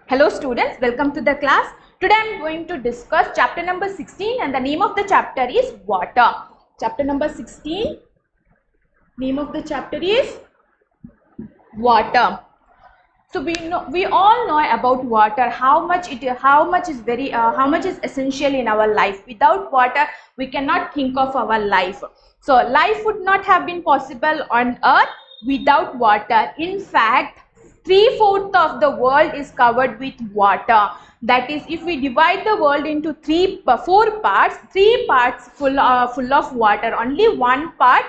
Hello students, welcome to the class. Today I am going to discuss chapter number 16 and the name of the chapter is water. Chapter number 16, name of the chapter is water. So we all know about water, how much is essential in our life. Without water we cannot think of our life. So life would not have been possible on earth without water. In fact, 3/4 of the world is covered with water. That is, if we divide the world into four parts, 3 parts full of water, only one part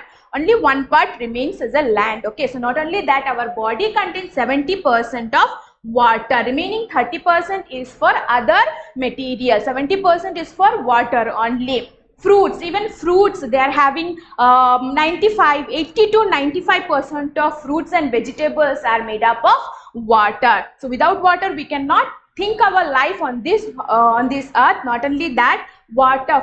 remains as a land. Okay, so not only that, our body contains 70% of water, remaining 30% is for other material. 70% is for water only. Fruits, even fruits, they are having 80 to 95% of fruits and vegetables are made up of water. So without water we cannot think our life on this earth. Not only that,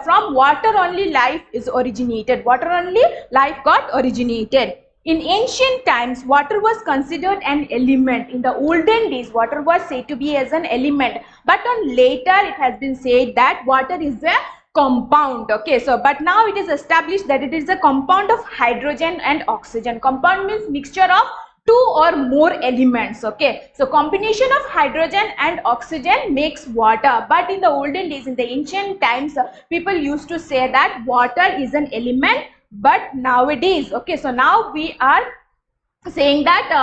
from water only life is originated. Water only life got originated. In ancient times, water was considered an element. In the olden days, water was said to be as an element, but on later it has been said that water is a compound. Okay, so but now it is established that it is a compound of hydrogen and oxygen. Compound means mixture of two or more elements. Okay, so combination of hydrogen and oxygen makes water. But in the olden days, in the ancient times, people used to say that water is an element. But nowadays, okay, so now we are saying that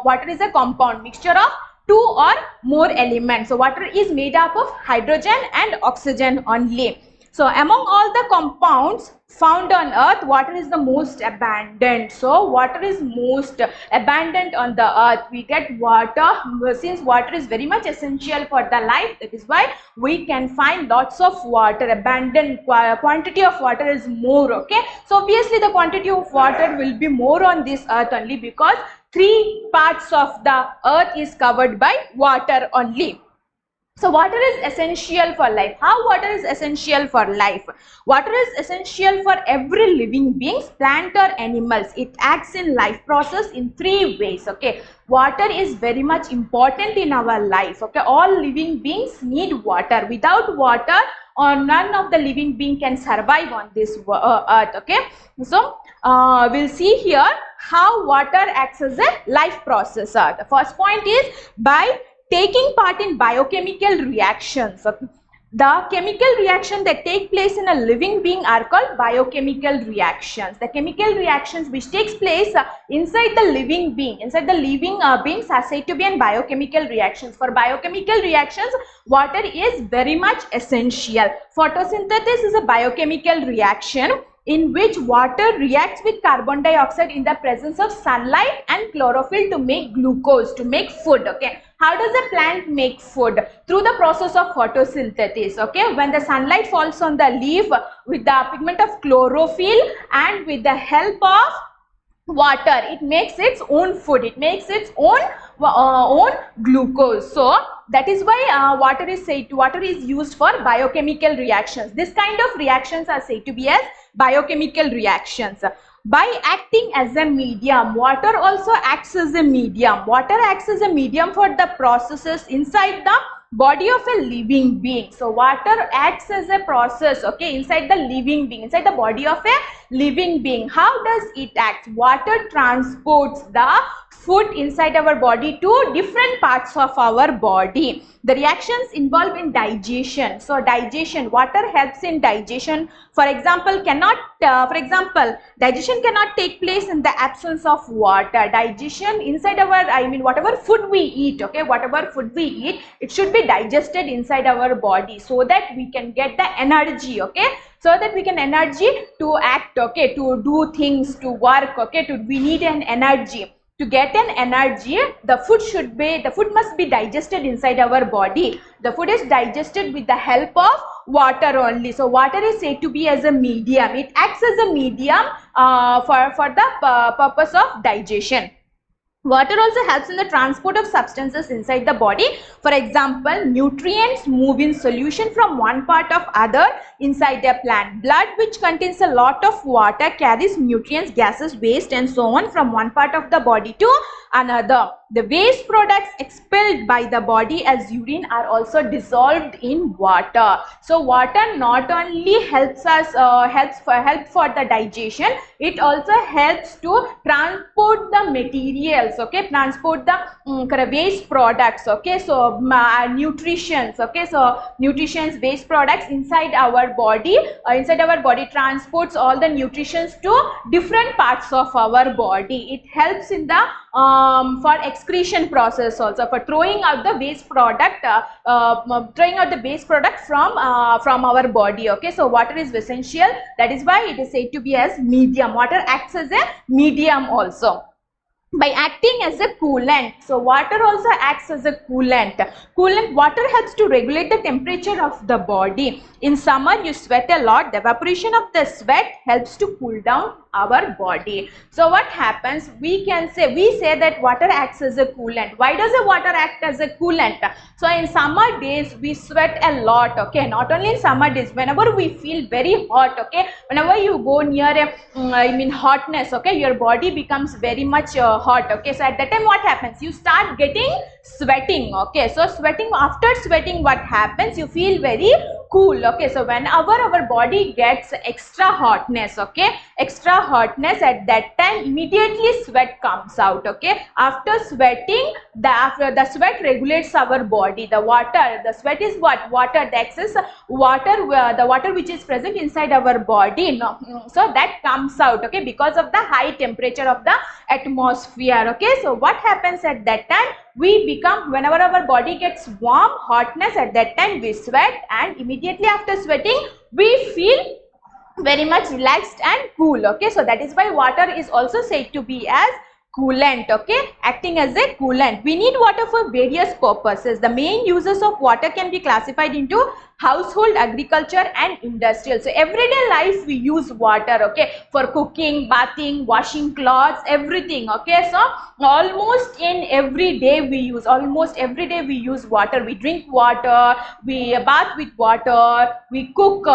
water is a compound mixture of two or more elements. So water is made up of hydrogen and oxygen only. So among all the compounds found on earth, water is the most abundant. So water is most abundant on the earth. We get water since water is very much essential for the life. That is why we can find lots of water. Abundant quantity of water is more. Okay, so obviously the quantity of water will be more on this earth only, because 3 parts of the earth is covered by water only. So water is essential for life. How water is essential for life? Water is essential for every living being, plant or animals. It acts in life process in 3 ways. Okay, water is very much important in our life. Okay, all living beings need water. Without water, none of the living being can survive on this earth. Okay, so we'll see here how water acts as a life processor. The first point is by taking part in biochemical reactions. The chemical reaction that take place in a living being are called biochemical reactions. The chemical reactions which takes place inside the living being, beings are said to be in biochemical reactions. For biochemical reactions, water is very much essential. Photosynthesis is a biochemical reaction in which water reacts with carbon dioxide in the presence of sunlight and chlorophyll to make glucose, to make food. Okay, how does a plant make food? Through the process of photosynthesis. Okay, when the sunlight falls on the leaf with the pigment of chlorophyll and with the help of water, it makes its own food, it makes its own glucose. So that is why water is used for biochemical reactions. This kind of reactions are said to be as biochemical reactions. By acting as a medium, water also acts as a medium. Water acts as a medium for the processes inside the body of a living being. So water acts as a process, okay, inside the living being, inside the body of a living being. How does it act? Water transports the food inside our body to different parts of our body. The reactions involved in digestion. So digestion, water helps in digestion. For example, digestion cannot take place in the absence of water. Digestion inside whatever food we eat, okay, whatever food we eat, it should be digested inside our body so that we can get the energy. Okay, so that we can energy to act, okay, to do things, to work. Okay, we need an energy. To get an energy, the food must be digested inside our body. The food is digested with the help of water only. So water is said to be as a medium. It acts as a medium for the purpose of digestion. Water also helps in the transport of substances inside the body. For example, nutrients move in solution from one part of other inside a plant. Blood, which contains a lot of water, carries nutrients, gases, waste and so on from one part of the body to another. The waste products expelled by the body as urine are also dissolved in water. So water not only helps us help for the digestion, it also helps to transport the materials, okay, transport the waste products, okay, so nutritions, okay, so nutritions, waste products inside our body, transports all the nutritions to different parts of our body. It helps in the for excretion process also, for throwing out the waste product, from our body, okay. So water is essential, that is why it is said to be as medium. Water acts as a medium also by acting as a coolant. So water also acts as a coolant. Water helps to regulate the temperature of the body. In summer you sweat a lot, the evaporation of the sweat helps to cool down our body. So what happens, we say that water acts as a coolant. Why does the water act as a coolant? So in summer days we sweat a lot, okay. Not only in summer days, whenever we feel very hot, okay, whenever you go near a hotness, okay, your body becomes very much hot, okay. So at that time what happens, you start getting sweating, okay. So after sweating what happens, you feel very cool, okay. So whenever our body gets extra hotness, okay, at that time immediately sweat comes out, okay. After sweating, the sweat regulates our body. The sweat is what? Water, the excess water, the water which is present inside our body, so that comes out, okay, because of the high temperature of the atmosphere, okay. So what happens at that time, whenever our body gets warm, hotness, at that time we sweat, and immediately after sweating we feel very much relaxed and cool, okay. So that is why water is also said to be as coolant, okay, acting as a coolant. We need water for various purposes. The main uses of water can be classified into household, agriculture and industrial. So everyday life we use water, okay, for cooking, bathing, washing clothes, everything, okay. So almost every day we use water. We drink water, we bath with water, we cook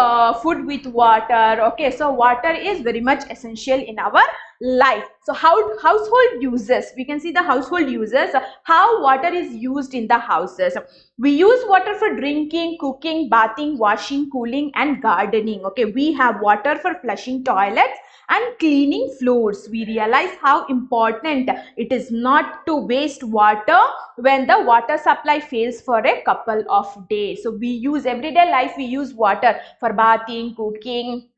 food with water, okay. So water is very much essential in our life. So household uses, we can see the household uses, how water is used in the houses. We use water for drinking, cooking, bathing, washing, cooling and gardening, okay. We have water for flushing toilets and cleaning floors. We realize how important it is not to waste water when the water supply fails for a couple of days. So we use everyday life, we use water for bathing, cooking,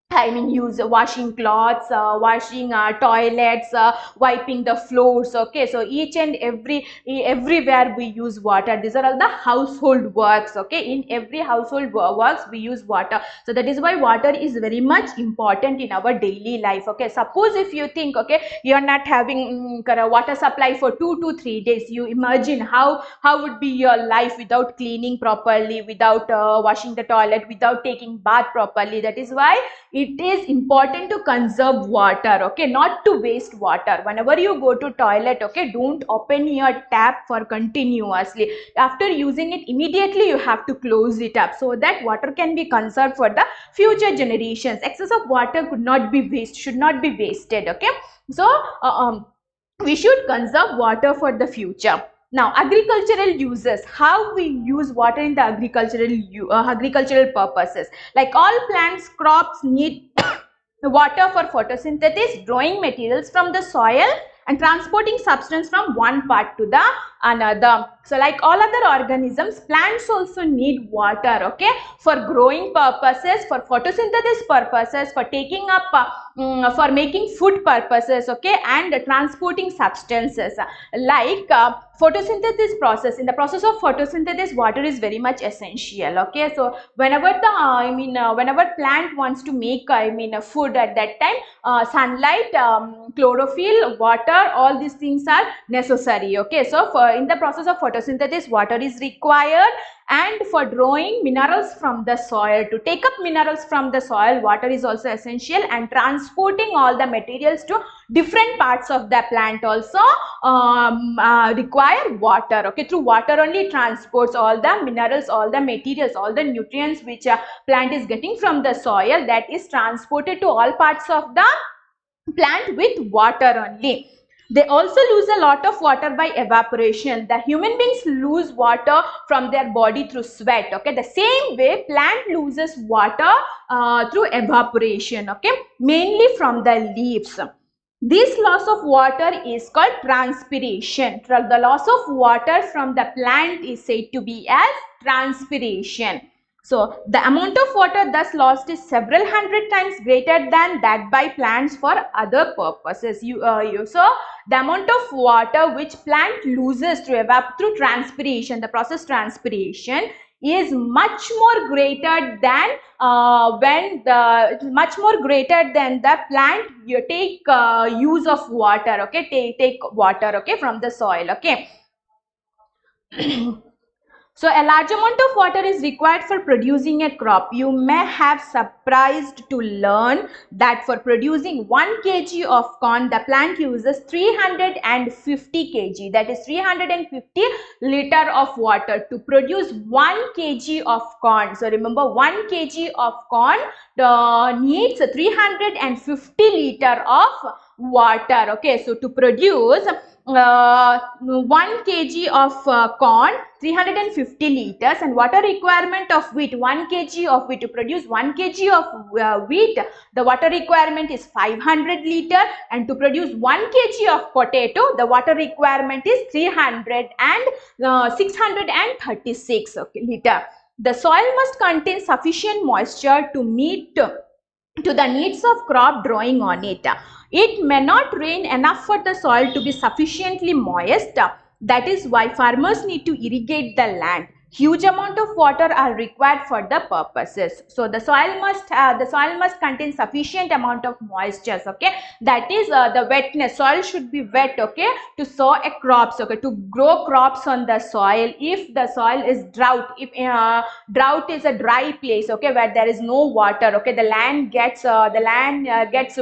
use washing clothes, washing toilets, wiping the floors, okay. So each and everywhere we use water. These are all the household works, okay. In every household works we use water. So that is why water is very much important in our daily life, okay. Suppose if you think, okay, you are not having water supply for 2 to 3 days, you imagine how would be your life without cleaning properly, without washing the toilet, without taking bath properly. That is why it is important to conserve water, okay, not to waste water. Whenever you go to toilet, okay, don't open your tap for continuously. After using it, immediately you have to close it up, so that water can be conserved for the future generations. Excess of water should not be wasted, okay. So we should conserve water for the future. Now, agricultural uses, how we use water in the agricultural purposes. Like all plants, crops need water for photosynthesis, drawing materials from the soil and transporting substance from one part to the another. So like all other organisms, plants also need water, okay, for growing purposes, for photosynthesis purposes, for taking up for making food purposes, okay, and transporting substances. Like photosynthesis process, in the process of photosynthesis, water is very much essential, okay. So whenever the whenever plant wants to make food, at that time sunlight, chlorophyll, water, all these things are necessary, okay. So in the process of photosynthesis, water is required, and for drawing minerals from the soil, to take up minerals from the soil, water is also essential, and transporting all the materials to different parts of the plant also require water, okay. Through water only transports all the minerals, all the materials, all the nutrients which a plant is getting from the soil, that is transported to all parts of the plant with water only. They also lose a lot of water by evaporation. The human beings lose water from their body through sweat. Okay, the same way plant loses water through evaporation. Okay, mainly from the leaves. This loss of water is called transpiration. The loss of water from the plant is said to be as transpiration. So, the amount of water thus lost is several hundred times greater than that by plants for other purposes. So, the amount of water which plant loses through transpiration, the process transpiration, is much more greater than the plant you take use of water. Okay, take water, okay, from the soil. Okay. So a large amount of water is required for producing a crop. You may have surprised to learn that for producing 1 kg of corn, the plant uses 350 kg, that is 350 liter of water to produce 1 kg of corn. So remember, 1 kg of corn needs 350 liter of water. Okay, so to produce 1 kg of corn, 350 liters, and water requirement of wheat, 1 kg of wheat. To produce 1 kg of wheat, the water requirement is 500 liter, and to produce 1 kg of potato, the water requirement is 636 liter. The soil must contain sufficient moisture to meet to the needs of crop growing on it. It may not rain enough for the soil to be sufficiently moist. That is why farmers need to irrigate the land. Huge amount of water are required for the purposes. So the soil must contain sufficient amount of moistures. Okay, that is the wetness. Soil should be wet. Okay, to sow a crops. Okay, to grow crops on the soil. If the soil is drought, if drought is a dry place, okay, where there is no water, okay, the land gets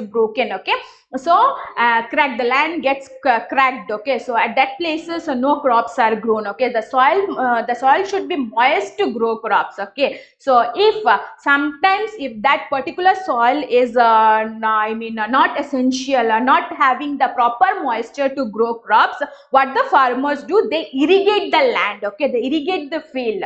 broken. Okay, so the land gets cracked. Okay, so at that places no crops are grown. Okay, the soil should be moist to grow crops. Okay, so if sometimes if that particular soil is not essential or not having the proper moisture to grow crops, what the farmers do, they irrigate the land. Okay, they irrigate the field.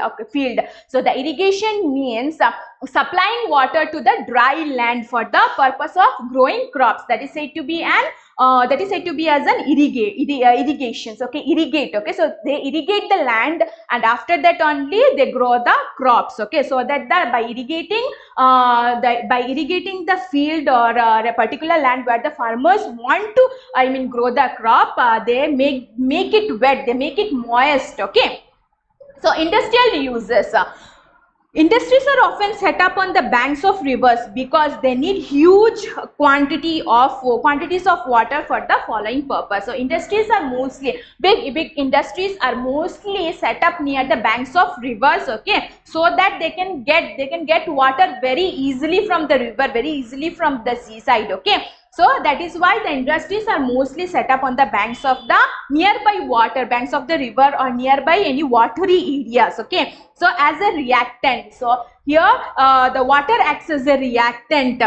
So the irrigation means supplying water to the dry land for the purpose of growing crops. That is said to be as an irrigations. Okay, irrigate. Okay, so they irrigate the land, and after that only they grow the crops. Okay, so that by irrigating the field or a particular land where the farmers want to grow the crop, they make it wet, they make it moist. Okay, so industrial uses. Industries are often set up on the banks of rivers because they need huge quantities of water for the following purpose. So industries are mostly big industries are mostly set up near the banks of rivers. Okay, so that they can get water very easily from the river, very easily from the seaside. Okay, so that is why the industries are mostly set up on the banks of the nearby water, banks of the river or nearby any watery areas. Okay, so as a reactant, so here the water acts as a reactant.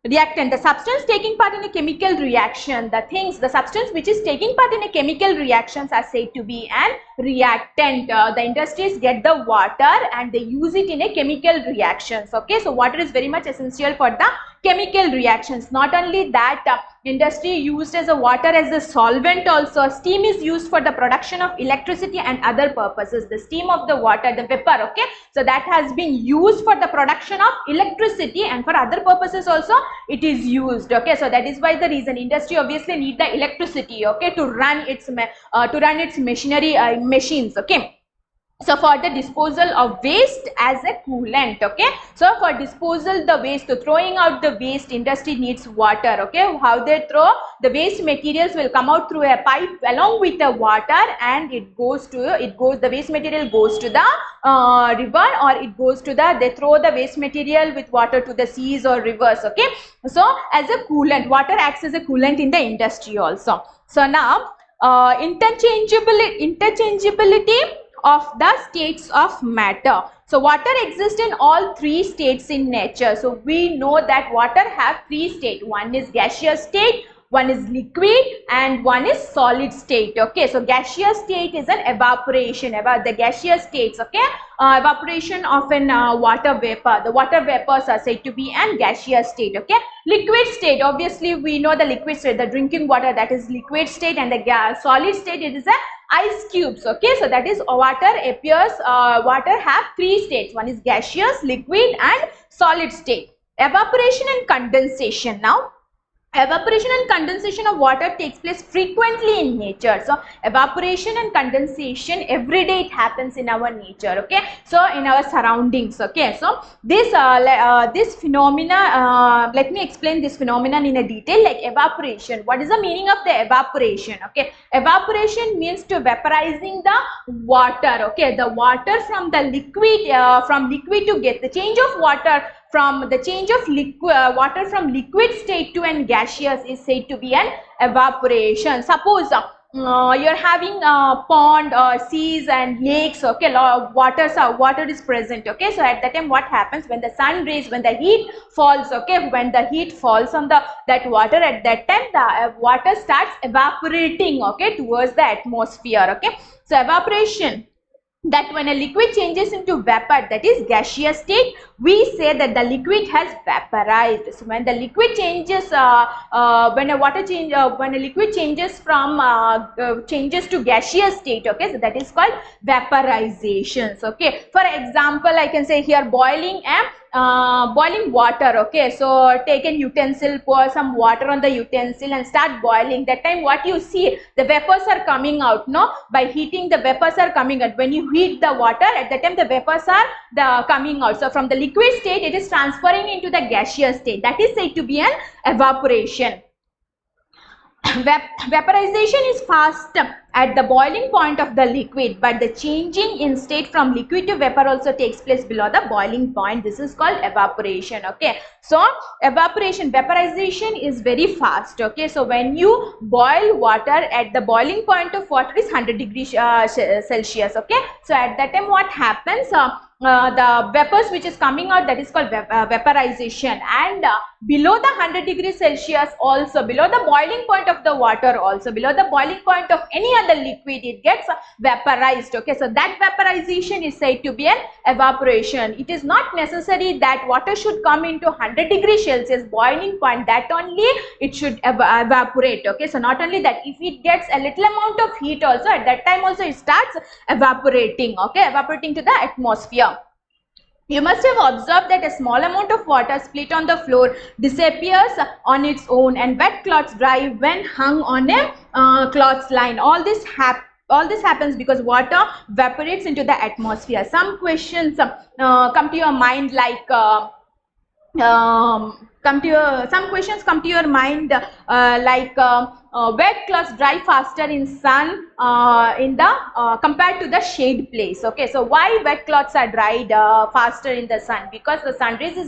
The substance taking part in a chemical reaction, the substance which is taking part in a chemical reactions are said to be an reactant. The industries get the water and they use it in a chemical reactions. Okay, so water is very much essential for the chemical reactions. Not only that, industry used as a water as a solvent also. Steam is used for the production of electricity and other purposes. The steam of the water, the vapor, okay, so that has been used for the production of electricity, and for other purposes also it is used. Okay, so that is why the reason industry obviously need the electricity, okay, to run its machinery, machines. Okay, so for the disposal of waste as a coolant. Okay, so for disposal the waste, throwing out the waste, industry needs water. Okay, how they throw the waste materials will come out through a pipe along with the water, and the waste material goes to the river, or it goes to they throw the waste material with water to the seas or rivers. Okay, so as a coolant, water acts as a coolant in the industry also. So now interchangeability of the states of matter. So water exists in all three states in nature. So we know that water have three states. One is gaseous state, one is liquid and one is solid state. Okay, so gaseous state is an evaporation, about the gaseous states. Okay, evaporation of an water vapor. The water vapors are said to be an gaseous state. Okay, liquid state, obviously we know the liquid state, the drinking water, that is liquid state, and the solid state, it is a ice cubes. Okay, so that is water appears, water have three states, one is gaseous, liquid and solid state. Evaporation and condensation. Now evaporation and condensation of water takes place frequently in nature. So evaporation and condensation every day it happens in our nature. Okay, so in our surroundings. Okay, so this this phenomena, let me explain this phenomenon in a detail. Like evaporation, what is the meaning of the evaporation? Okay, evaporation means to vaporizing the water. Okay, the water from the liquid, from liquid to get the change of water, from the change of liquid water from liquid state to an gaseous is said to be an evaporation. Suppose you're having a pond or seas and lakes. Okay, water is present. Okay, so at that time what happens, when the sun rays, when the heat falls, okay, when the heat falls on that water, at that time the water starts evaporating, okay, towards the atmosphere. Okay, so evaporation, that when a liquid changes into vapor, that is gaseous state, we say that the liquid has vaporized. So when the liquid changes, when a liquid changes from changes to gaseous state, okay, so that is called vaporizations. Okay, for example, I can say here boiling water. Okay, so take an utensil, pour some water on the utensil and start boiling. That time what you see, the vapors are coming out. No, by heating the vapors are coming out. When you heat the water, at that time the vapors are coming out. So from the liquid state it is transferring into the gaseous state. That is said to be an evaporation. Vaporization is fast at the boiling point of the liquid, but the changing in state from liquid to vapor also takes place below the boiling point. This is called evaporation. Okay, so vaporization is very fast. Okay, so when you boil water, at the boiling point of water is 100 degrees Celsius. Okay, so at that time what happens, the vapors which is coming out, that is called vaporization, and below the 100 degrees Celsius also, below the boiling point of the water, also below the boiling point of any other liquid, it gets vaporized. Okay, so that vaporization is said to be an evaporation. It is not necessary that water should come into 100 degrees Celsius boiling point, that only it should evaporate. Okay, so not only that, if it gets a little amount of heat also, at that time also it starts evaporating. Okay, evaporating to the atmosphere. You must have observed that a small amount of water split on the floor disappears on its own, and wet cloths dry when hung on a cloth line. All this happens because water evaporates into the atmosphere. Some questions come to your mind, like some questions come to your mind, like wet cloths dry faster in sun compared to the shade place. Okay, so why wet cloths are dried faster in the sun? Because the sun rays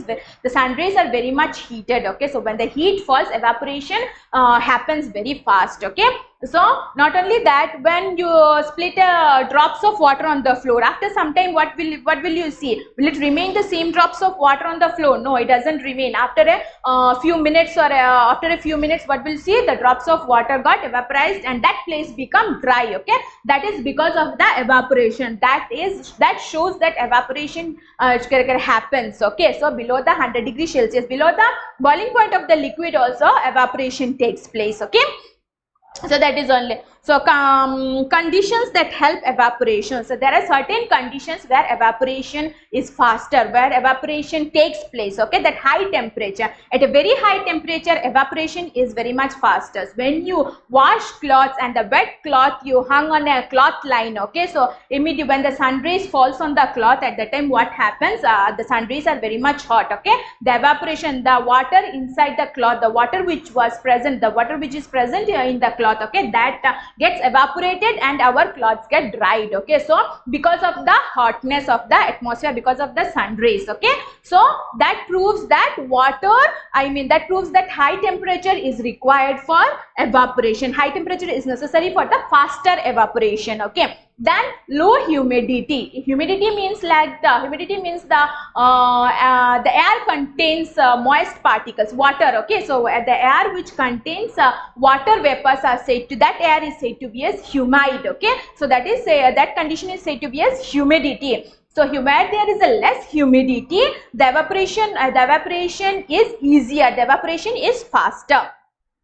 are very much heated. Okay, so when the heat falls, evaporation happens very fast. Okay, so not only that, when you split drops of water on the floor, after some time what will you see? Will it remain the same drops of water on the floor? No, it doesn't remain. After a few minutes, what will see? The drops of water got evaporized and that place become dry. Okay, that is because of the evaporation. That shows that evaporation happens. Okay, so below the 100 degrees Celsius, below the boiling point of the liquid also evaporation takes place. Okay, so that is only. So conditions that help evaporation. So there are certain conditions where evaporation is faster, where evaporation takes place. Okay, that high temperature, at a very high temperature, evaporation is very much faster. When you wash cloths and the wet cloth you hung on a cloth line. Okay, so immediately when the sun rays falls on the cloth, at that time what happens? The sun rays are very much hot. Okay, the evaporation, the water inside the cloth, the water which is present in the cloth. Okay, that gets evaporated and our clothes get dried. Okay, so because of the hotness of the atmosphere, because of the sun rays. Okay, so that proves that that proves that high temperature is required for evaporation. High temperature is necessary for the faster evaporation. Okay, Then low humidity. Humidity means like the air contains moist particles, water. Okay, so the air which contains water vapors are said to, that air is said to be as humid. Okay, so that is that condition is said to be as humidity. So where there is a less humidity, the evaporation is easier, the evaporation is faster.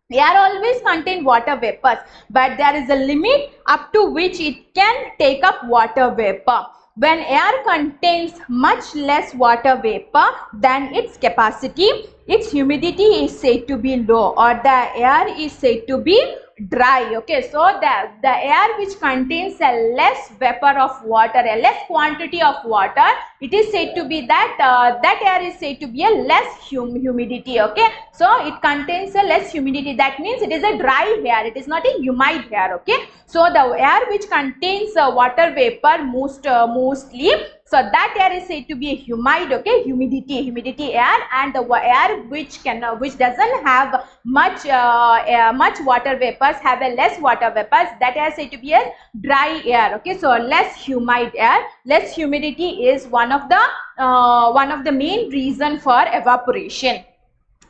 Air always contain water vapors, but there is a limit up to which it can take up water vapor. When air contains much less water vapor than its capacity, its humidity is said to be low, or the air is said to be dry. Okay, so the air which contains a less vapor of water, a less quantity of water, it is said to be that that air is said to be a less humidity. Okay, so it contains a less humidity, that means it is a dry air, it is not a humid air. Okay, so the air which contains water vapor mostly, so that air is said to be a humid. Okay, humidity air, and the air which doesn't have much water vapors, have a less water vapors, that air is said to be a dry air. Okay, so less humid air, less humidity is one of the main reason for evaporation.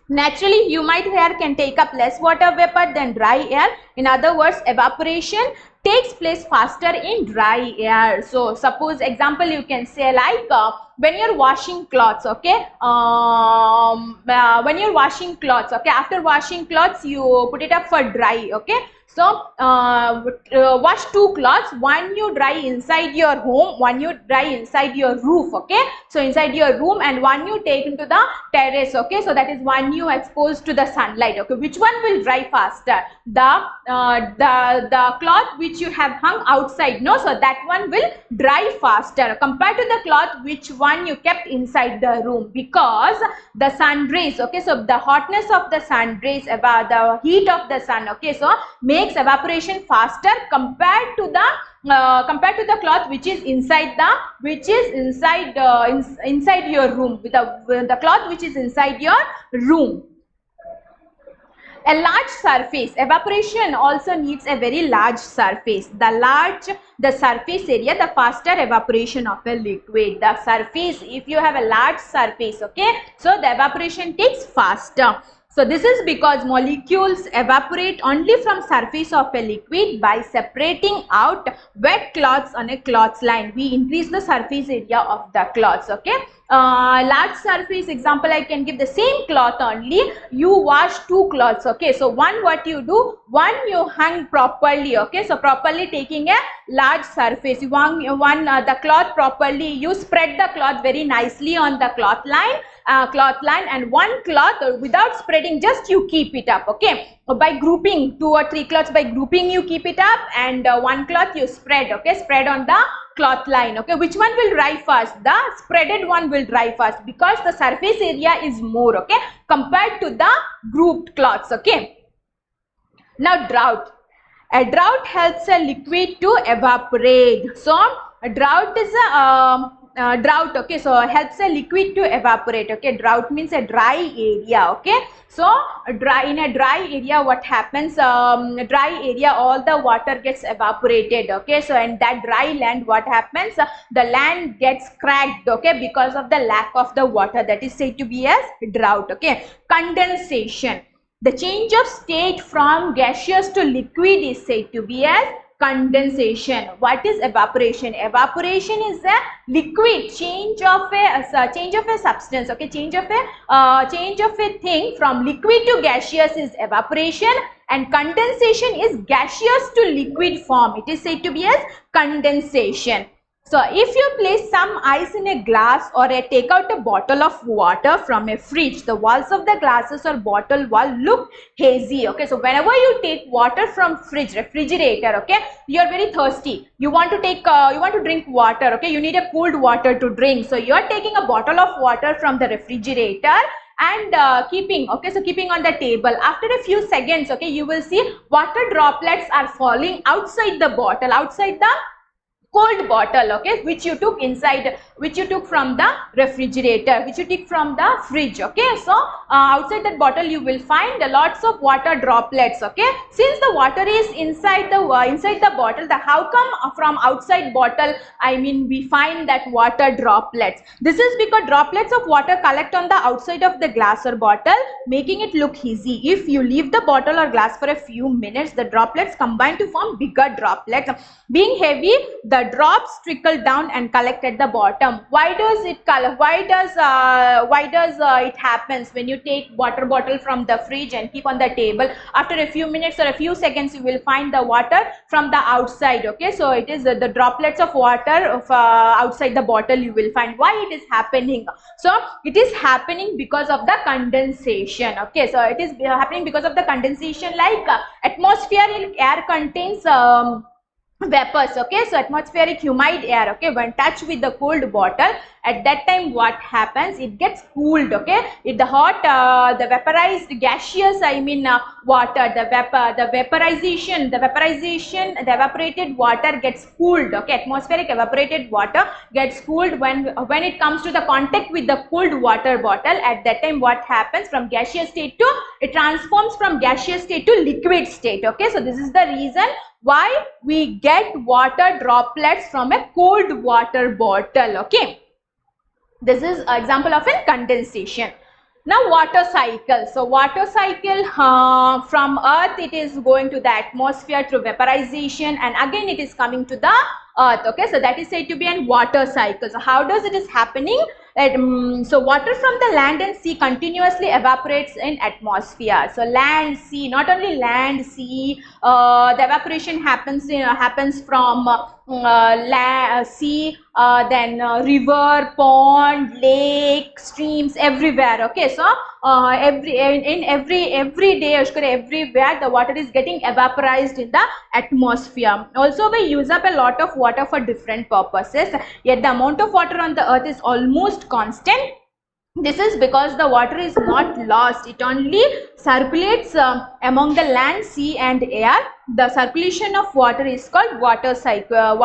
Naturally, humid air can take up less water vapor than dry air. In other words, evaporation takes place faster in dry air. So suppose example you can say like when you're washing clothes. Okay, when you're washing clothes, okay, after washing clothes you put it up for dry. Okay, so wash two cloths, one you dry inside your home, one you dry inside your roof. Okay, so inside your room, and one you take into the terrace. Okay, so that is one you expose to the sunlight. Okay, which one will dry faster? The cloth which you have hung outside, no, so that one will dry faster compared to the cloth which one you kept inside the room, because the sun rays, okay, so the hotness of the sun rays, about the heat of the sun, okay, so makes evaporation faster compared to the cloth which is inside inside your room, with the cloth which is inside your room. A large surface, evaporation also needs a very large surface. The surface area, the faster evaporation of a liquid. The surface, if you have a large surface, okay, so the evaporation takes faster. So this is because molecules evaporate only from surface of a liquid by separating out wet cloths on a cloth line. We increase the surface area of the cloths. Okay, large surface example I can give, the same cloth only, you wash two cloths. Okay, so one, what you do, one you hang properly. Okay, so properly taking a large surface, you hung the cloth properly, you spread the cloth very nicely on the cloth line, and one cloth without spreading, just you keep it up. Okay, by grouping 2 or 3 cloths, by grouping you keep it up, and one cloth you spread. Okay, spread on the cloth line. Okay, which one will dry fast? The spreaded one will dry fast, because the surface area is more, okay, compared to the grouped cloths. Okay, now drought. A drought helps a liquid to evaporate. So a drought is a drought, okay, so helps a liquid to evaporate. Okay, drought means a dry area. Okay, so in a dry area, what happens, dry area, all the water gets evaporated. Okay, so in that dry land, what happens, the land gets cracked. Okay, because of the lack of the water, that is said to be as drought. Okay, condensation, the change of state from gaseous to liquid is said to be as condensation. What is evaporation? Evaporation is a liquid change of a substance. Okay, change of a thing from liquid to gaseous is evaporation, and condensation is gaseous to liquid form. It is said to be as condensation. So if you place some ice in a glass, or take out a bottle of water from a fridge, the walls of the glasses or bottle wall look hazy. Okay, so whenever you take water from fridge, refrigerator, okay, you are very thirsty, you want to drink water. Okay, you need a cooled water to drink, so you are taking a bottle of water from the refrigerator and keeping on the table. After a few seconds, okay, you will see water droplets are falling outside the bottle, outside the cold bottle, okay, which you took inside, which you took from the refrigerator, which you took from the fridge, okay. So outside that bottle you will find lots of water droplets, okay. Since the water is inside the bottle, how come from outside bottle, I mean, we find that water droplets? This is because droplets of water collect on the outside of the glass or bottle, making it look easy. If you leave the bottle or glass for a few minutes, the droplets combine to form bigger droplets. Being heavy, the drops trickle down and collect at the bottom. Why does it happens when you take water bottle from the fridge and keep on the table? After a few minutes or a few seconds, you will find the water from the outside, okay. So it is the droplets of water of outside the bottle you will find. Why it is happening? So it is happening because of the condensation, okay. So it is happening because of the condensation, like atmospheric air contains vapors, okay. So atmospheric humid air, okay, when touched with the cold bottle, at that time what happens, it gets cooled, okay. The vaporized gaseous, I mean water, the evaporated water gets cooled, okay. Atmospheric evaporated water gets cooled when it comes to the contact with the cold water bottle. At that time what happens, from gaseous state to, it transforms from gaseous state to liquid state, okay. So this is the reason why we get water droplets from a cold water bottle, okay. This is an example of a condensation. Now water cycle. So water cycle, from earth it is going to the atmosphere through vaporization, and again it is coming to the earth, okay. So that is said to be a water cycle. So how does it is happening? So water from the land and sea continuously evaporates in atmosphere. So land, sea, not only land, sea, the evaporation happens from sea, then river, pond, lake, streams, everywhere, okay. So every day, everywhere the water is getting evaporized in the atmosphere. Also we use up a lot of water for different purposes, yet the amount of water on the earth is almost constant. This is because the water is not lost, it only circulates among the land, sea and air. The circulation of water is called water cycle.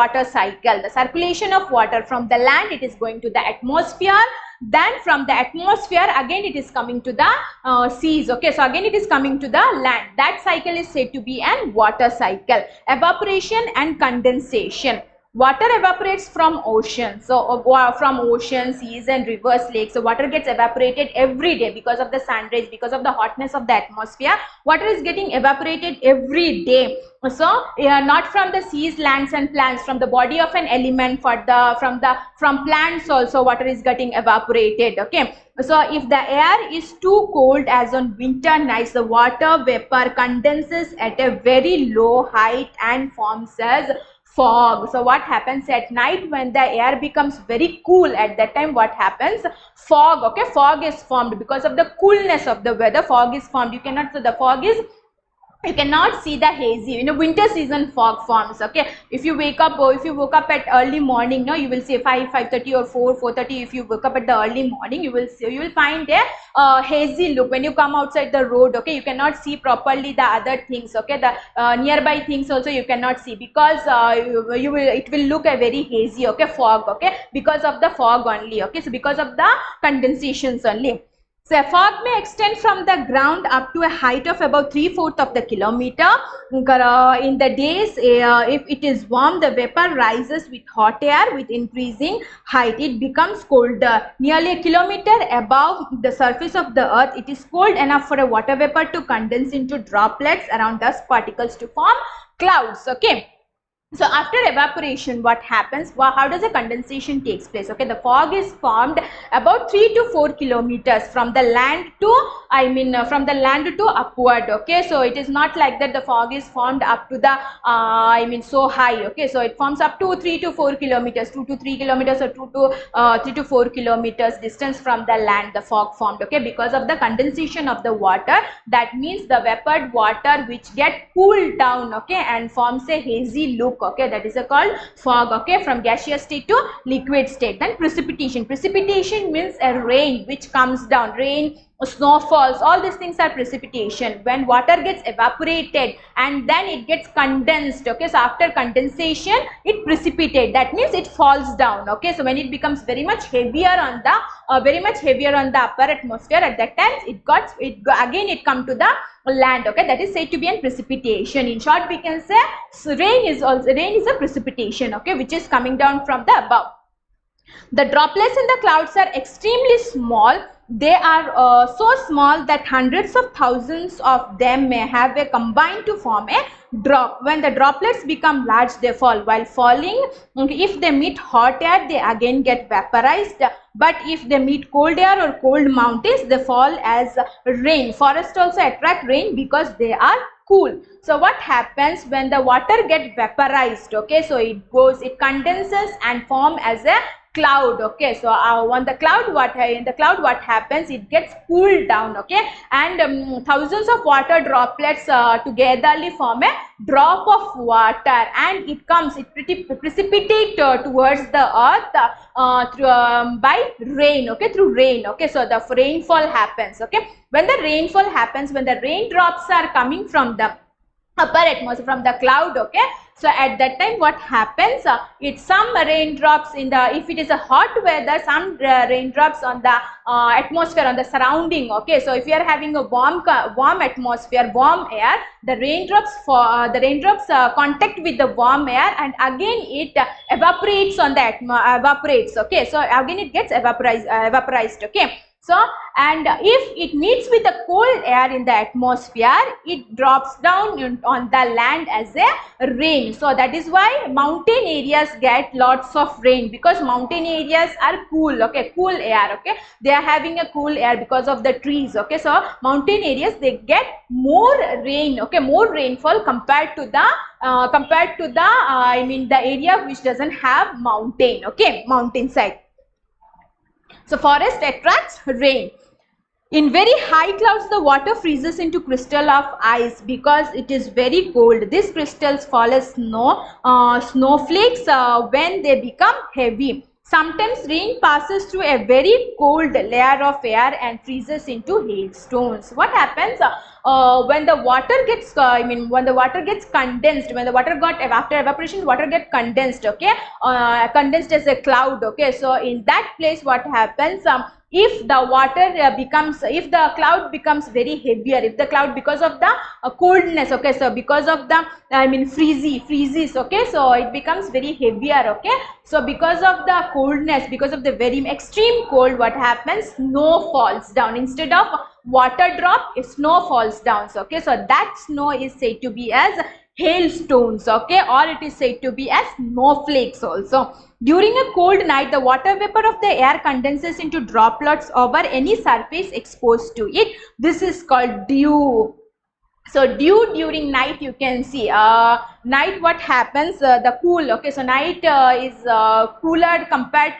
The circulation of water from the land, it is going to the atmosphere, then from the atmosphere again it is coming to the seas, okay. So again it is coming to the land. That cycle is said to be an water cycle. Evaporation and condensation. Water evaporates from oceans. So from oceans, seas and rivers, lakes. So water gets evaporated every day because of the sun rays, because of the hotness of the atmosphere. Water is getting evaporated every day. So not from the seas, lands and plants, from the body of an element, from plants also water is getting evaporated, okay. So if the air is too cold, as on winter nights, the water vapor condenses at a very low height and forms as fog. So what happens at night when the air becomes very cool, at that time what happens? Fog, okay. Fog is formed because of the coolness of the weather. Fog is formed. You cannot see the hazy, winter season fog forms, okay. If you woke up at early morning, no, you will see 5:30 or 4:30. If you woke up at the early morning, you will find a hazy look when you come outside the road, okay. You cannot see properly the other things, okay. The nearby things also you cannot see, because it will look a very hazy, okay, fog, okay, because of the fog only, okay. So because of the condensations only. So a fog may extend from the ground up to a height of about 3/4 of the kilometer. In the days, if it is warm, the vapor rises with hot air. With increasing height, it becomes colder. Nearly a kilometer above the surface of the earth, it is cold enough for a water vapor to condense into droplets around dust particles to form clouds, okay. So after evaporation, what happens? How does a condensation takes place? Okay, the fog is formed about 3 to 4 kilometers from the land to, from the land to upward. Okay, so it is not like that the fog is formed up to the, so high. Okay, so it forms up to 3 to 4 kilometers, 2 to 3 kilometers or 3 to 4 kilometers distance from the land. The fog formed. Okay, because of the condensation of the water. That means the vapored water which get cooled down. Okay, and forms a hazy look. Okay, that is called fog. Okay, from gaseous state to liquid state. Then precipitation. Precipitation means a rain which comes down. Rain snowfalls, all these things are precipitation. When water gets evaporated and then it gets condensed, okay, so after condensation it precipitate, that means it falls down, okay. So when it becomes very much heavier on the upper atmosphere, at that time it come to the land, okay, that is said to be a precipitation. In short, we can say rain is a precipitation, okay, which is coming down from the above. The droplets in the clouds are extremely small. They are so small that hundreds of thousands of them may have combined to form a drop. When the droplets become large, they fall. While falling, if they meet hot air, they again get vaporized. But if they meet cold air or cold mountains, they fall as rain. Forests also attract rain because they are cool. So what happens when the water gets vaporized, okay, so it condenses and form as a cloud, okay. So on the cloud, what happens, it gets cooled down, okay, and thousands of water droplets togetherly form a drop of water, and it precipitate towards the earth by rain, okay, through rain, okay. So the rainfall happens, okay. When the rainfall happens, when the raindrops are coming from the upper atmosphere, from the cloud, okay, so at that time what happens, some raindrops in the, if it is a hot weather, some raindrops on the atmosphere, on the surrounding, okay. So if you are having a warm atmosphere, warm air, the raindrops contact with the warm air, and again it evaporates on the evaporates, okay. So again it gets vaporized, okay. So, and if it meets with the cold air in the atmosphere, it drops down on the land as a rain. So that is why mountain areas get lots of rain, because mountain areas are cool, okay, cool air, okay. They are having a cool air because of the trees, okay. So mountain areas, they get more rain, okay, more rainfall compared to the the area which doesn't have mountain, okay, mountainside. So forest attracts rain. In very high clouds, the water freezes into crystal of ice because it is very cold. These crystals fall as snowflakes when they become heavy. Sometimes rain passes through a very cold layer of air and freezes into hailstones. What happens when the water gets when the water gets condensed, when the water after evaporation, water gets condensed, okay, condensed as a cloud, okay. So in that place, what happens, if the if the cloud becomes very heavier, if the cloud, because of the coldness, okay, so because of the freezes, okay, so it becomes very heavier, okay. So because of the coldness, because of the very extreme cold, what happens, snow falls down. Instead of water drop, snow falls down, so, okay. So that snow is said to be as hailstones, okay, or it is said to be as snowflakes also. During a cold night, the water vapor of the air condenses into droplets over any surface exposed to it. This is called dew. So dew during night, you can see night, what happens, the cool, okay, so night is cooler compared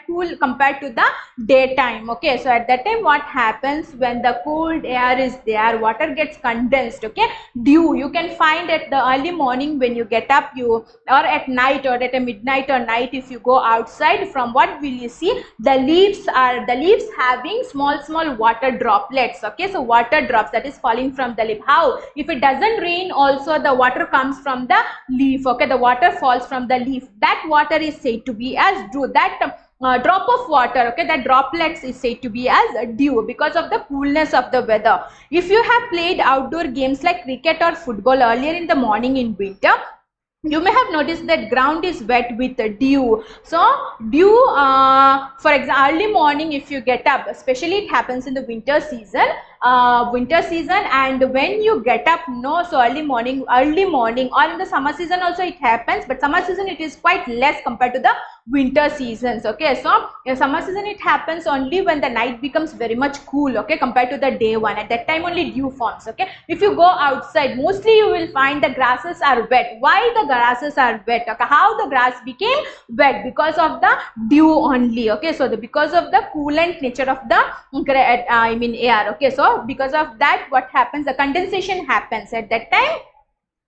to the daytime, okay. So at that time, what happens, when the cold air is there, water gets condensed, okay. Dew you can find at the early morning when you get up, or at night, or at a midnight or night, if you go outside, from what will you see, the leaves having small water droplets, okay. So water drops that is falling from the leaf. How? If it doesn't rain also, the water comes from the leaf, okay, the water falls from the leaf. That water is said to be as dew. That drop of water, okay, that droplets is said to be as dew because of the coolness of the weather. If you have played outdoor games like cricket or football earlier in the morning in winter, you may have noticed that ground is wet with dew. So dew, for example, early morning, if you get up, especially it happens in the winter season, and when you get up, so early morning, or in the summer season also it happens, but summer season it is quite less compared to the winter seasons, okay. So in summer season it happens only when the night becomes very much cool, okay, compared to the day one. At that time only dew forms, okay. If you go outside, mostly you will find the grasses are wet. Why the grasses are wet, okay? How the grass became wet? Because of the dew only, okay. So because of the coolant nature of the air, okay. So because of that, what happens, the condensation happens at that time.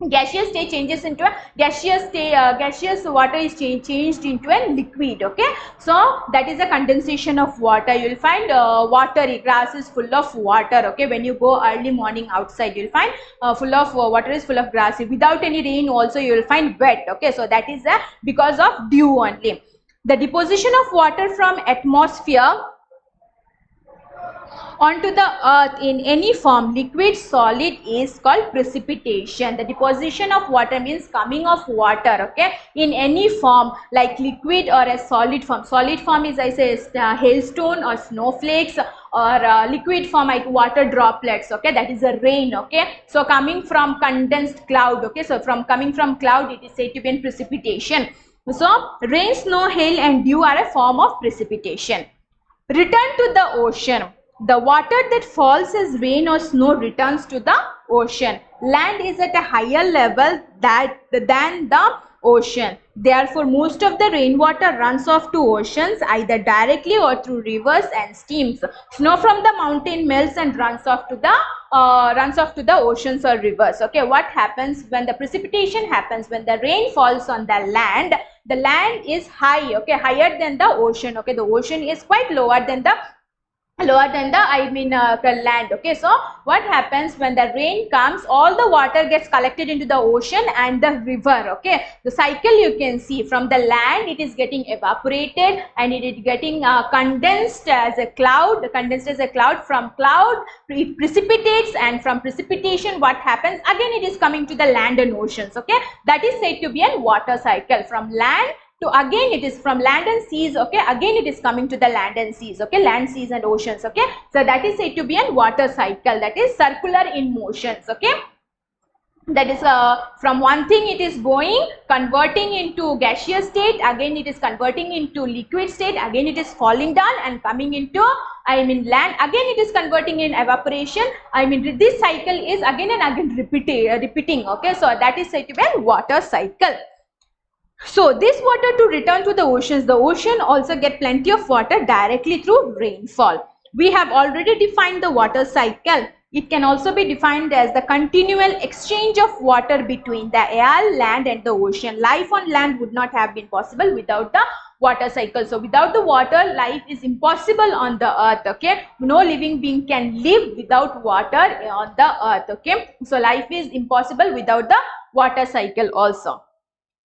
gaseous state changes into a gaseous water is changed into a liquid. Okay, so that is a condensation of water. You will find watery, grass is full of water. Okay, when you go early morning outside, you will find full of water is full of grass. Without any rain also you will find wet. Okay, so that is because of dew only. The deposition of water from atmosphere onto the earth in any form, liquid, solid, is called precipitation. The deposition of water means coming of water, okay, in any form like liquid or a solid form. Solid form is, I say, hailstone or snowflakes, or liquid form like water droplets. Okay, that is a rain. Okay, so coming from condensed cloud. Okay, so from coming from cloud, it is said to be in precipitation. So rain, snow, hail and dew are a form of precipitation. Return to the ocean. The water that falls as rain or snow returns to the ocean. Land is at a higher level than the ocean. Therefore, most of the rainwater runs off to oceans either directly or through rivers and streams. Snow from the mountain melts and runs off to the oceans or rivers. Okay, what happens when the precipitation happens? When the rain falls on the land is high. Okay, higher than the ocean. Okay, the ocean is quite lower than the land. Okay, so what happens when the rain comes? All the water gets collected into the ocean and the river. Okay, the cycle you can see from the land, it is getting evaporated and it is getting condensed as a cloud. From cloud it precipitates, and from precipitation what happens? Again it is coming to the land and oceans. Okay, that is said to be a water cycle. From land to, again it is from land and seas. Okay, again it is coming to the land and seas. Okay, land, seas and oceans. Okay, so that is said to be a water cycle, that is circular in motions. Okay, that is from one thing it is going, converting into gaseous state, again it is converting into liquid state, again it is falling down and coming into land, again it is converting in evaporation. This cycle is again and again repeating. Okay, so that is said to be a water cycle. So this water to return to the oceans, the ocean also get plenty of water directly through rainfall. We have already defined the water cycle. It can also be defined as the continual exchange of water between the air, land and the ocean. Life on land would not have been possible without the water cycle. So without the water, life is impossible on the earth. Okay, no living being can live without water on the earth. Okay, so life is impossible without the water cycle also.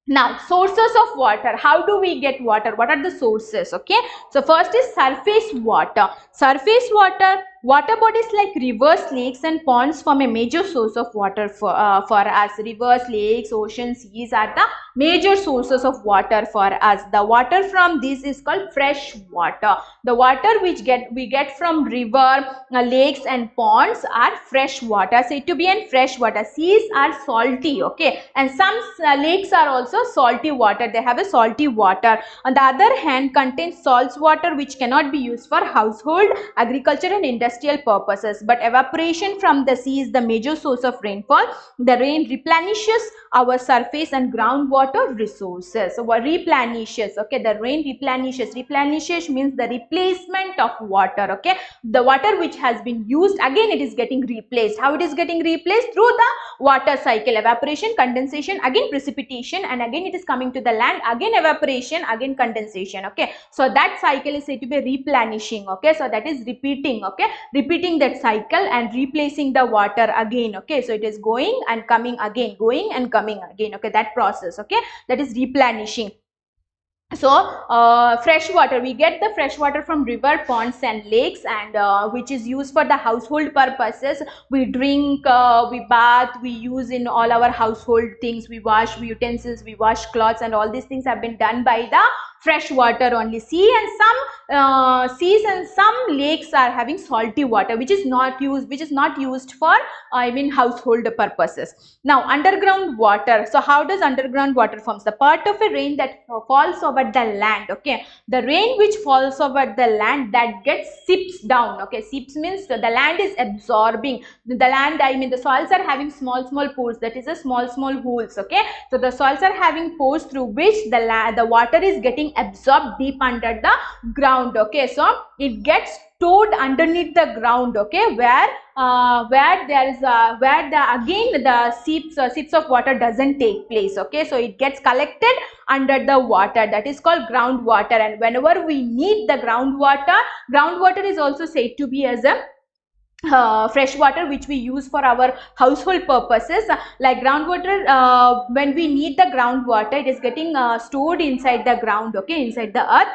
Now, sources of water. How do we get water? What are the sources? Okay, so first is surface water. Surface water, water bodies like rivers, lakes and ponds form a major source of water for us. Rivers, lakes, oceans, seas are the major sources of water for us. The water from this is called fresh water. The water which we get from river, lakes and ponds are fresh water, said to be in fresh water. Seas are salty. Okay, and some lakes are also salty water. They have a salty water. On the other hand, contains salts water which cannot be used for household, agriculture and industrial purposes. But evaporation from the sea is the major source of rainfall. The rain replenishes our surface and groundwater resources. So what replenishes? Okay, the rain replenishes. Replenishes means the replacement of water. Okay, the water which has been used, again it is getting replaced. How it is getting replaced? Through the water cycle. Evaporation, condensation, again precipitation, and again it is coming to the land, again evaporation, again condensation. Okay, so that cycle is said to be replenishing. Okay, so that is repeating. Okay, repeating that cycle and replacing the water again. Okay, so it is going and coming again, going and coming again. Okay, that process. Okay, that is replenishing. So fresh water, we get the fresh water from river, ponds and lakes, and which is used for the household purposes. We drink, we bath, we use in all our household things. We wash utensils, we wash clothes, and all these things have been done by the fresh water only. Seas and some lakes are having salty water which is not used for household purposes. Now underground water. So how does underground water forms? The part of a rain that falls over the land. Okay, the rain which falls over the land that gets seeps down. Okay, seeps means the land is absorbing. The land, the soils are having small pores, that is a small holes. Okay, so the soils are having pores through which the water is getting getting absorbed deep under the ground. Okay, so it gets stored underneath the ground, okay, where there is where the seeps of water doesn't take place. Okay, so it gets collected under the water, that is called groundwater. And whenever we need the groundwater is also said to be as a fresh water which we use for our household purposes. Like groundwater, when we need the groundwater, it is getting stored inside the ground, okay, inside the earth.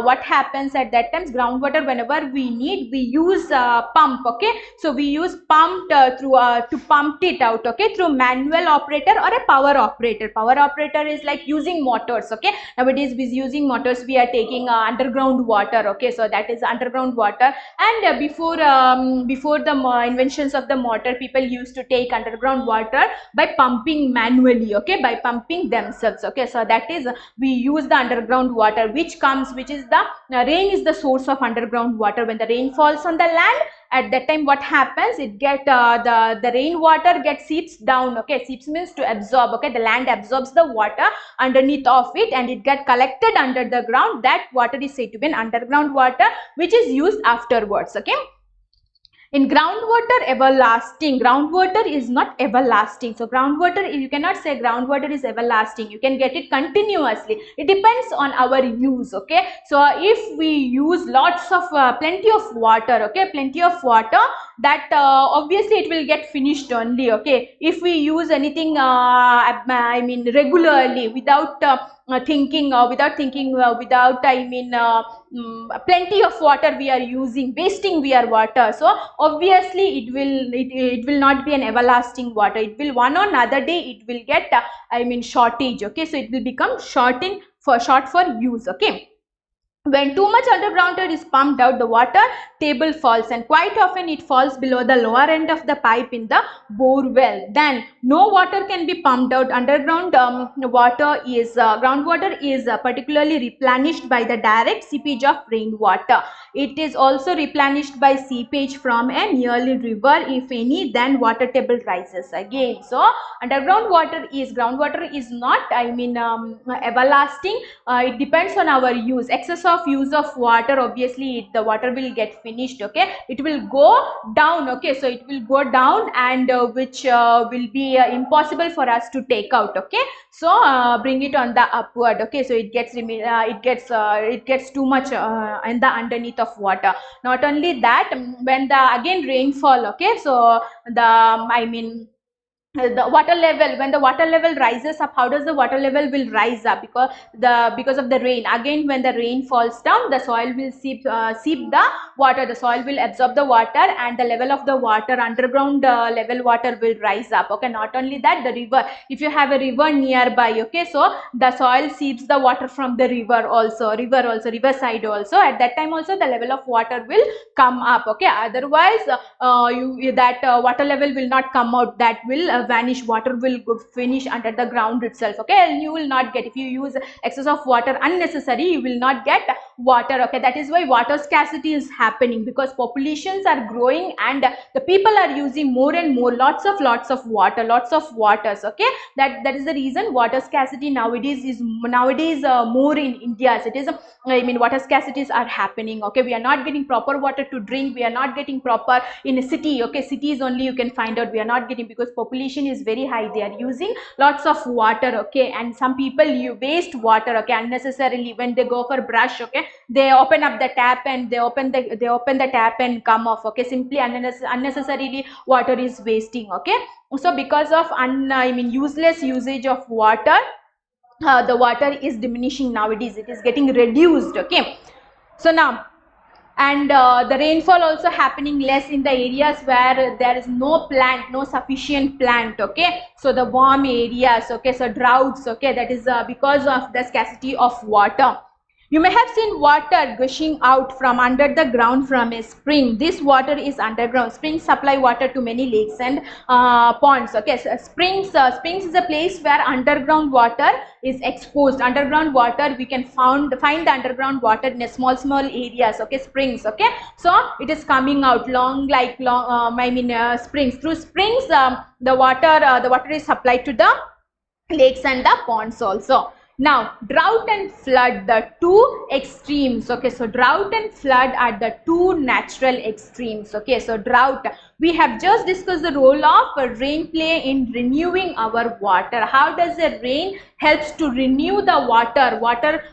What happens at that times, groundwater, whenever we need, we use pump. Okay, so we use pump to pump it out, okay, through manual operator or a power operator. Power operator is like using motors. Okay, nowadays with using motors we are taking underground water. Okay, so that is underground water. And before the inventions of the motor, people used to take underground water by pumping manually, okay, by pumping themselves. Okay, so that is, we use the underground water which is the rain is the source of underground water. When the rain falls on the land, at that time what happens, it get the rainwater gets seeps down. Okay, seeps means to absorb. Okay, the land absorbs the water underneath of it and it get collected under the ground. That water is said to be an underground water which is used afterwards. Okay, in groundwater, everlasting. Groundwater is not everlasting. So groundwater, you cannot say groundwater is everlasting. You can get it continuously. It depends on our use. Okay, so if we use lots of plenty of water, okay, plenty of water, that obviously it will get finished only. Okay, if we use anything I mean regularly, without thinking, plenty of water we are using, wasting we are water, so obviously it will not be an everlasting water. It will, one or another day it will get shortage. Okay, so it will become short for use. Okay, when too much underground water is pumped out, the water table falls, and quite often it falls below the lower end of the pipe in the bore well. Then no water can be pumped out. Underground groundwater is particularly replenished by the direct seepage of rainwater. It is also replenished by seepage from a nearly river, if any. Then water table rises again. So groundwater is not everlasting. It depends on our use. Excess of use of water, obviously the water will get finished. Okay, it will go down. Okay, so it will go down, and which will be impossible for us to take out. Okay, so bring it on the upward. Okay, so it gets too much in the underneath of water. Not only that, when the again rainfall, okay, so the the water level, when the water level rises up, how does the water level will rise up? Because of the rain. Again, when the rain falls down, the soil will seep the water. The soil will absorb the water, and the level of the water, underground level water will rise up. Okay, not only that, the river, if you have a river nearby, okay, so the soil seeps the water from the river river side also. At that time also the level of water will come up. Okay, otherwise water level will not come out. That will vanish. Water will finish under the ground itself. Okay, and you will not get, if you use excess of water unnecessary, you will not get water. Okay, that is why water scarcity is happening, because populations are growing and the people are using more and more, lots of waters. Okay, that is the reason water scarcity nowadays is more in India. It is water scarcities are happening. Okay, we are not getting proper water to drink. We are not getting proper in a city. Okay, cities only you can find out we are not getting, because population is very high. They are using lots of water. Okay, and some people you waste water. Okay, unnecessarily. When they go for brush, okay, they open up the tap and they open the tap and come off. Okay, simply unnecessarily water is wasting. Okay, so because of useless usage of water, the water is diminishing nowadays. It is getting reduced. Okay, so now, and the rainfall also happening less in the areas where there is no sufficient plant. Okay, so the warm areas. Okay, so droughts. Okay, that is because of the scarcity of water. You may have seen water gushing out from under the ground from a spring. This water is underground. Springs supply water to many lakes and ponds. Okay, so springs is a place where underground water is exposed. Underground water, we can find the underground water in a small areas. Okay, springs. Okay, so it is coming out springs. Through springs, the water is supplied to the lakes and the ponds also. Now, drought and flood, the two extremes. Okay, so drought and flood are the two natural extremes. Okay, so drought, we have just discussed the role of rain play in renewing our water. How does the rain helps to renew the water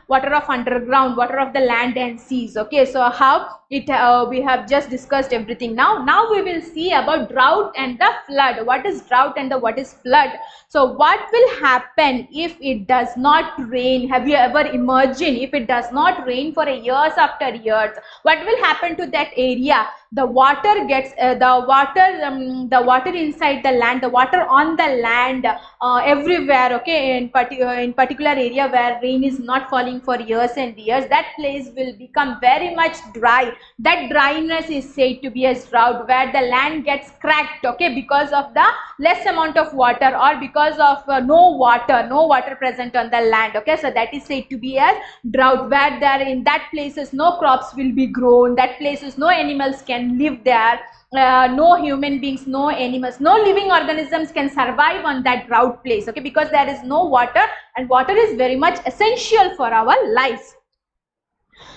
of underground, water of the land and seas? Okay, so how it we have just discussed everything. Now we will see about drought and the flood. What is drought and what is flood? So what will happen if it does not rain? Have you ever imagined if it does not rain for years after years? What will happen to that area? The water gets the water inside the land, the water on the land everywhere. Okay, in particular area where rain is not falling for years and years, that place will become very much dry. That dryness is said to be as drought, where the land gets cracked. Okay, because of the less amount of water, or because of no water present on the land. Okay, so that is said to be as drought, where there in that places no crops will be grown, that places no animals can live there, no human beings, no animals, no living organisms can survive on that drought place. Okay, because there is no water, and water is very much essential for our life.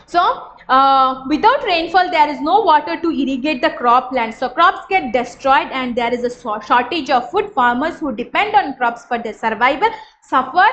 So without rainfall, there is no water to irrigate the cropland. So crops get destroyed, and there is a shortage of food. Farmers who depend on crops for their survival suffer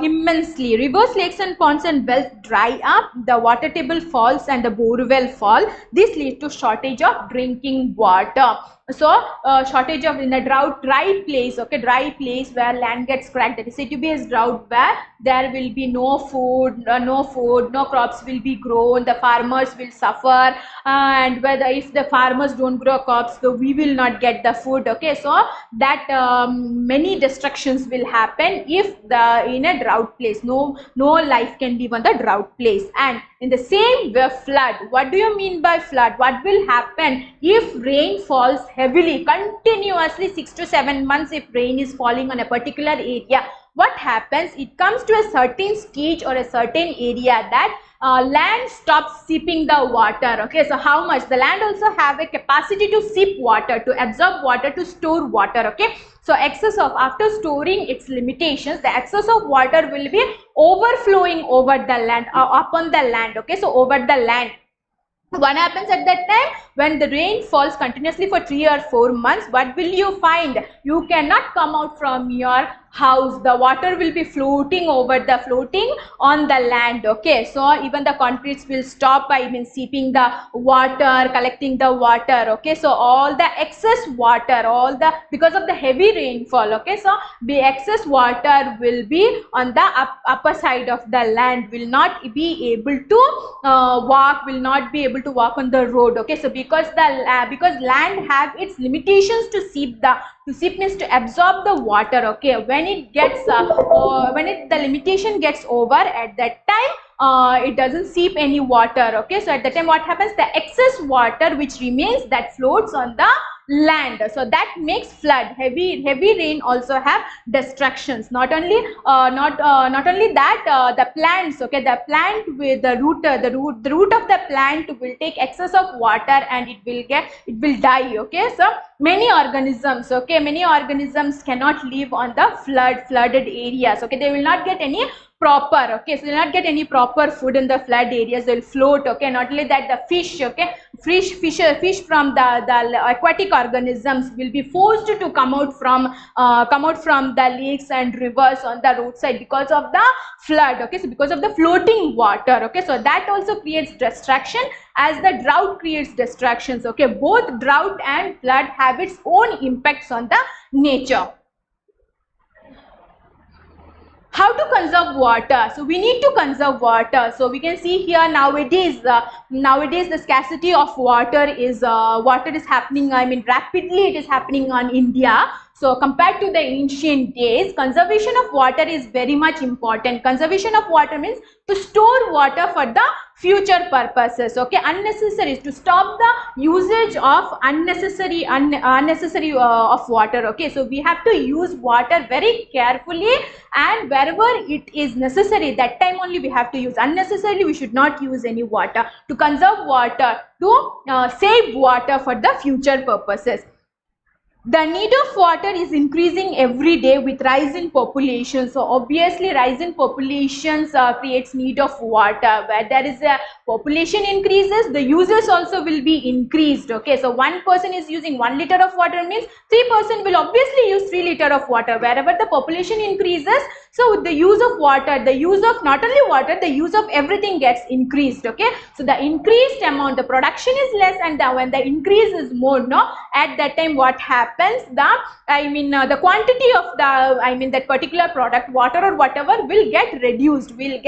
immensely. Rivers, lakes and ponds and wells dry up. The water table falls and the borewell fall. This leads to shortage of drinking water. So shortage of in a drought, dry place. Okay, dry place where land gets cracked, that is said to be as drought, where there will be no food, no crops will be grown, the farmers will suffer, and whether if the farmers don't grow crops, so we will not get the food. Okay, so that many destructions will happen if the in a drought place, no life can live on the drought place. And in the same way, flood, what do you mean by flood? What will happen if rain falls heavily continuously 6 to 7 months? If rain is falling on a particular area, what happens? It comes to a certain stage or a certain area that land stops sipping the water. Okay, so how much? The land also have a capacity to sip water, to absorb water, to store water. Okay, so excess of, after storing its limitations, the excess of water will be overflowing over the land, upon the land. Okay, so over the land. What happens at that time? When the rain falls continuously for 3 or 4 months, what will you find? You cannot come out from your house. The water will be floating on the land. Okay, so even the concretes will stop by seeping the water, collecting the water. Okay, so all the excess water, because of the heavy rainfall. Okay, so the excess water will be on the upper side of the land, will not be able to walk, will not be able to walk on the road. Okay, so because land have its limitations to seep means to absorb the water. Okay, when it gets the limitation gets over, at that time it doesn't seep any water. Okay, so at that time what happens? The excess water which remains, that floats on the land, so that makes flood. Heavy rain also have destructions. Not only that, the plants, okay, the plant with the root of the plant will take excess of water, and it will die. Okay, so many organisms cannot live on the flooded areas. Okay, they will not get any proper, okay, so they will not get any proper food in the flood areas. They will float. Okay, not only that, the fish, okay, fish from the aquatic organisms will be forced to come out from the lakes and rivers on the roadside because of the flood. Okay, so because of the floating water. Okay, so that also creates destruction, as the drought creates destructions. Okay, both drought and flood have its own impacts on the nature. How to conserve water? So we need to conserve water. So we can see here nowadays the scarcity of water is happening, rapidly it is happening on India. So compared to the ancient days, conservation of water is very much important. Conservation of water means to store water for the future purposes. Okay, unnecessary, to stop the usage of unnecessary of water. Okay, so we have to use water very carefully, and wherever it is necessary, that time only we have to use. Unnecessarily we should not use any water. To conserve water, to save water for the future purposes. The need of water is increasing every day with rise in population. So obviously rise in populations creates need of water. Where there is a population increases, the users also will be increased. Okay, so one person is using 1 liter of water means 3% will obviously use 3 liter of water. Wherever the population increases, so with the use of water, the use of not only water, the use of everything gets increased. Okay, so the increased amount, the production is less, and when the increase is more, no, at that time what happens, the quantity of the that particular product, water or whatever, will get reduced, we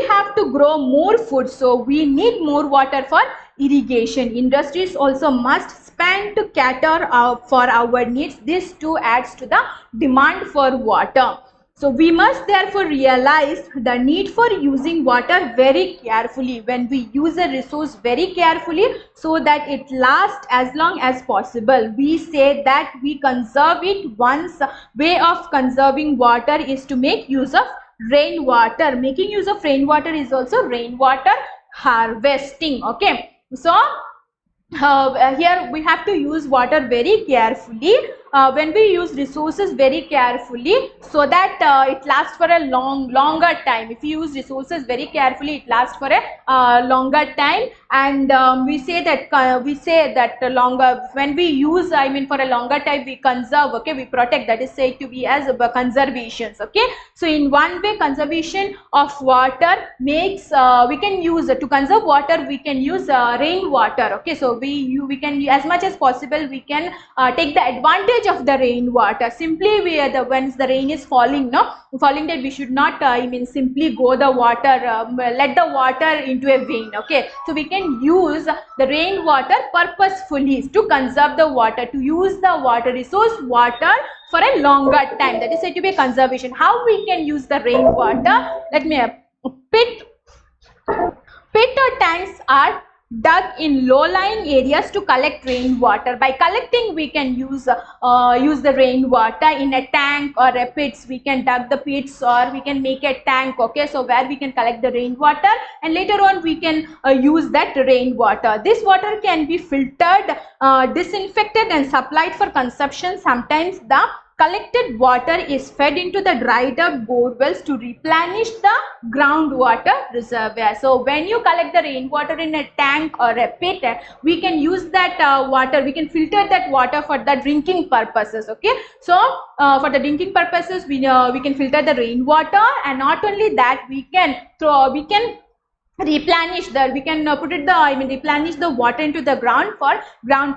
have to grow more food, so we need more water for irrigation. Industries also must spend to cater for our needs. This too adds to the demand for water. So we must therefore realize the need for using water very carefully. When we use a resource very carefully so that it lasts as long as possible, we say that we conserve it. One way of conserving water is to make use of rainwater. Making use of rainwater is also rainwater harvesting. Okay, so here we have to use water very carefully. When we use resources very carefully, so that it lasts for a longer time. If you use resources very carefully, it lasts for a longer time. And we say that longer, when we use, for a longer time, we conserve. Okay, we protect. That is said to be as conservations. Okay, so in one way, conservation of water makes we can use to conserve water. We can use rainwater. Okay, so we can, as much as possible, we can take the advantage of the rainwater. Simply once the rain is falling, that we should not simply go the water, let the water into a vein. Okay, so we can use the rainwater purposefully to conserve the water, to use the water resource water for a longer time. That is said to be a conservation. How we can use the rainwater? Let me pit or tanks are dug in low-lying areas to collect rainwater. By collecting, we can use the rainwater in a tank or a pits. We can dug the pits or we can make a tank. Okay, so where we can collect the rainwater, and later on we can use that rainwater. This water can be filtered, disinfected and supplied for consumption. Sometimes the collected water is fed into the dried up bore wells to replenish the groundwater reservoir. So when you collect the rainwater in a tank or a pit, we can use that water, we can filter that water for the drinking purposes. Okay, so for the drinking purposes, we can filter the rainwater, and not only that, we can replenish replenish the water into the ground for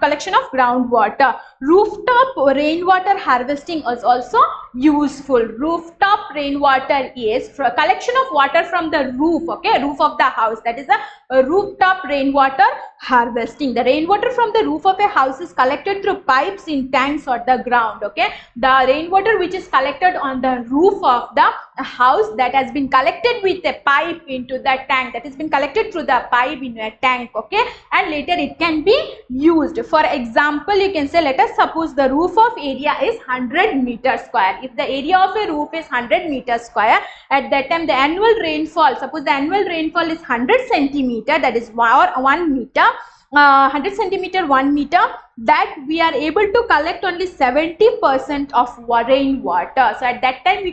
collection of groundwater. Rooftop rainwater harvesting is also useful. Rooftop rainwater is for collection of water from the roof. Okay, roof of the house. That is a rooftop rainwater harvesting. The rainwater from the roof of a house is collected through pipes in tanks or the ground. Okay, the rainwater which is collected on the roof of the house, that has been collected with a pipe into the tank, that has been collected through the pipe in a tank. Okay, and later it can be used. For example, you can say, let us suppose the roof of area is 100 meters square. If the area of a roof is 100 meters square, at that time the annual rainfall, suppose the annual rainfall is 100 centimeter, that is 1 meter, 100 centimeter 1 meter, that we are able to collect only 70% of rainwater. So at that time we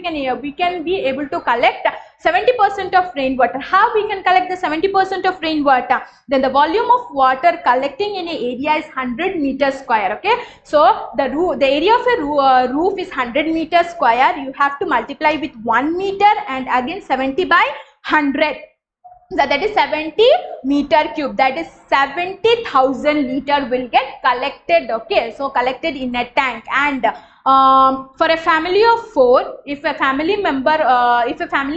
can be able to collect 70% of rainwater. How we can collect the 70% of rainwater? Then the volume of water collecting in an area is 100 meters square. Okay, so the area of a roof is 100 meters square. You have to multiply with 1 meter and again 70 by 100. So that is 70 meter cube, that is 70,000 liter will get collected. Okay, so collected in a tank. And for a family of 4, if a family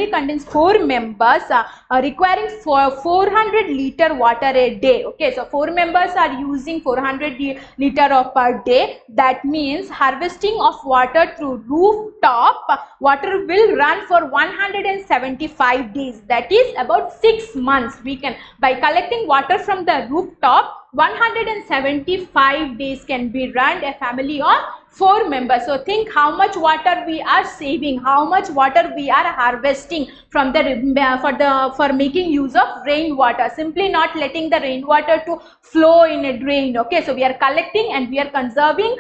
contains 4 members requiring 400 liter water a day. Okay, so 4 members are using 400 liter per day. That means harvesting of water through rooftop water will run for 175 days. That is about 6 months. We can, by collecting water from the rooftop, 175 days can be run. A family of 4 members. So think how much water we are saving, how much water we are harvesting from the for making use of rainwater. Simply not letting the rainwater to flow in a drain. Okay, so we are collecting and we are conserving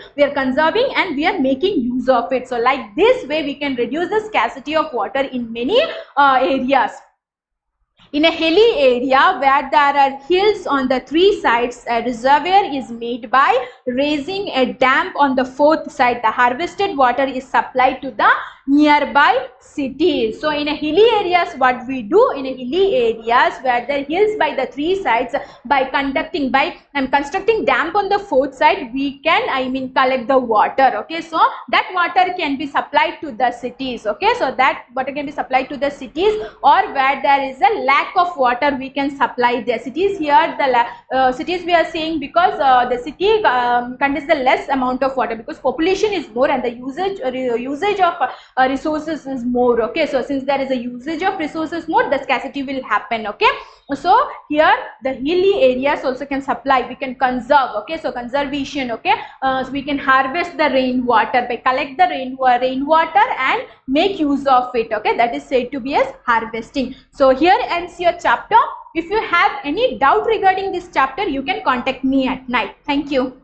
and we are making use of it. So like this way we can reduce the scarcity of water in many areas. In a hilly area where there are hills on the 3 sides, a reservoir is made by raising a dam on the 4th side. The harvested water is supplied to the nearby cities. So in a hilly areas, what we do in a hilly areas where there are hills by the 3 sides, by constructing dam on the 4th side, we can collect the water. Okay, so that water can be supplied to the cities. Okay, so that water can be supplied to the cities, or where there is a lack of water we can supply the cities. Here the cities we are saying because the city contains the less amount of water because population is more and the usage of resources is more. Okay, so since there is a usage of resources more, the scarcity will happen. Okay, so here the hilly areas also can supply, we can conserve. Okay, so conservation. Okay, so we can harvest the rainwater by collect the rainwater and make use of it. Okay, that is said to be as harvesting. So here ends your chapter. If you have any doubt regarding this chapter, you can contact me at night. Thank you.